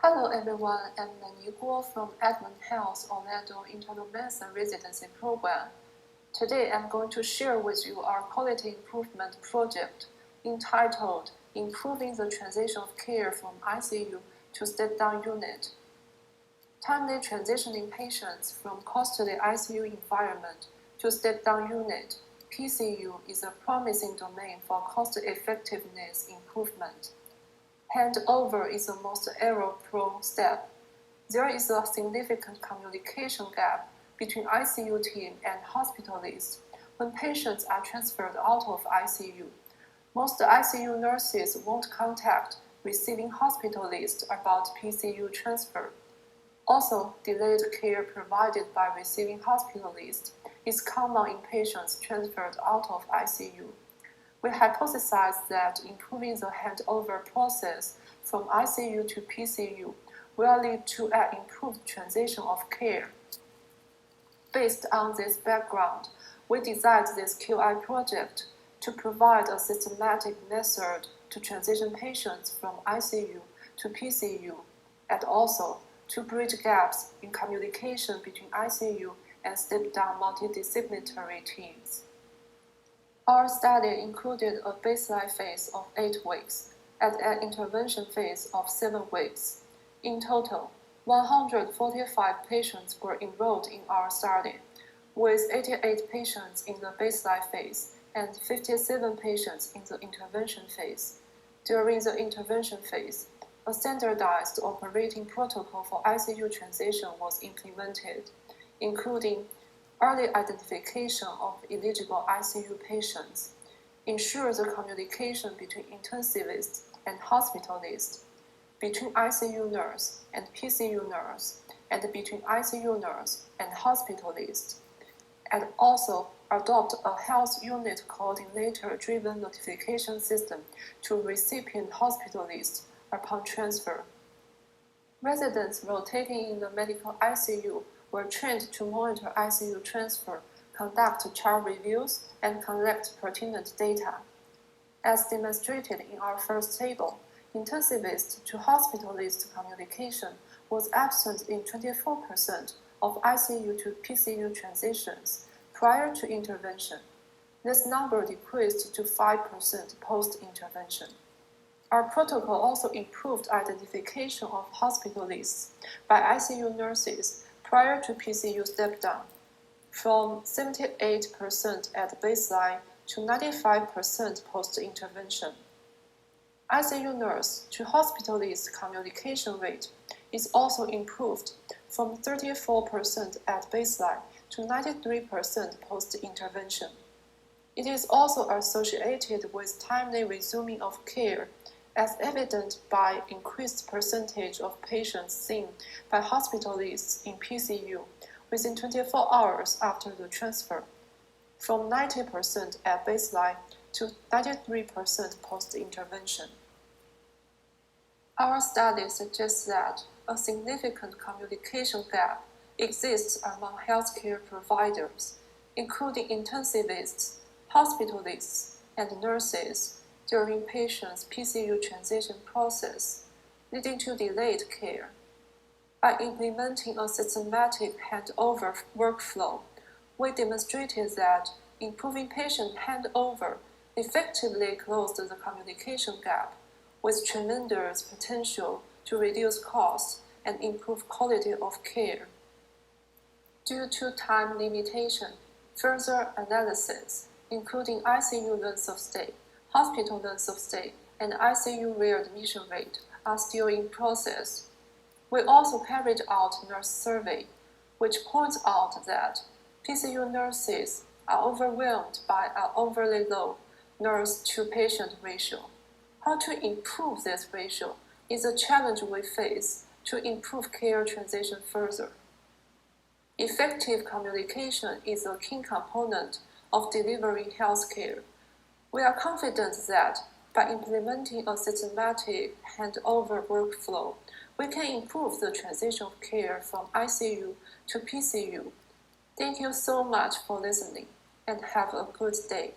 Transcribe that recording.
Hello everyone, I'm Guo from Advent Health Orlando Internal Medicine Residency Program. Today I'm going to share with you our quality improvement project entitled Improving the Transition of Care from ICU to Step-Down Unit. Timely transitioning patients from costly ICU environment to Step-Down Unit, PCU, is a promising domain for cost-effectiveness improvement. Handover is the most error-prone step. There is a significant communication gap between ICU team and hospitalists when patients are transferred out of ICU. Most ICU nurses won't contact receiving hospitalists about PCU transfer. Also, delayed care provided by receiving hospitalists is common in patients transferred out of ICU. We hypothesize that improving the handover process from ICU to PCU will lead to an improved transition of care. Based on this background, we designed this QI project to provide a systematic method to transition patients from ICU to PCU, and also to bridge gaps in communication between ICU and step-down multidisciplinary teams. Our study included a baseline phase of 8 weeks and an intervention phase of 7 weeks. In total, 145 patients were enrolled in our study, with 88 patients in the baseline phase and 57 patients in the intervention phase. During the intervention phase, a standardized operating protocol for ICU transition was implemented, including early identification of eligible ICU patients, ensure the communication between intensivist and hospitalist, between ICU nurse and PCU nurse, and between ICU nurse and hospitalist, and also adopt a health unit coordinator-driven notification system to recipient hospitalists upon transfer. Residents rotating in the medical ICU were trained to monitor ICU transfer, conduct chart reviews, and collect pertinent data. As demonstrated in our first table, intensivist to hospitalist communication was absent in 24% of ICU to PCU transitions prior to intervention. This number decreased to 5% post-intervention. Our protocol also improved identification of hospitalists by ICU nurses prior to PCU step-down, from 78% at baseline to 95% post-intervention. ICU nurse to hospitalist communication rate is also improved from 34% at baseline to 93% post-intervention. It is also associated with timely resuming of care, as evident by increased percentage of patients seen by hospitalists in PCU within 24 hours after the transfer, from 90% at baseline to 93% post-intervention. Our study suggests that a significant communication gap exists among healthcare providers, including intensivists, hospitalists, and nurses, during patients' PCU transition process, leading to delayed care. By implementing a systematic handover workflow, we demonstrated that improving patient handover effectively closed the communication gap, with tremendous potential to reduce costs and improve quality of care. Due to time limitation, further analysis, including ICU length of stay, hospital length of stay, and ICU readmission rate, are still in process. We also carried out nurse survey, which points out that PCU nurses are overwhelmed by an overly low nurse-to-patient ratio. How to improve this ratio is a challenge we face to improve care transition further. Effective communication is a key component of delivering healthcare. We are confident that by implementing a systematic handover workflow, we can improve the transition of care from ICU to PCU. Thank you so much for listening, and have a good day.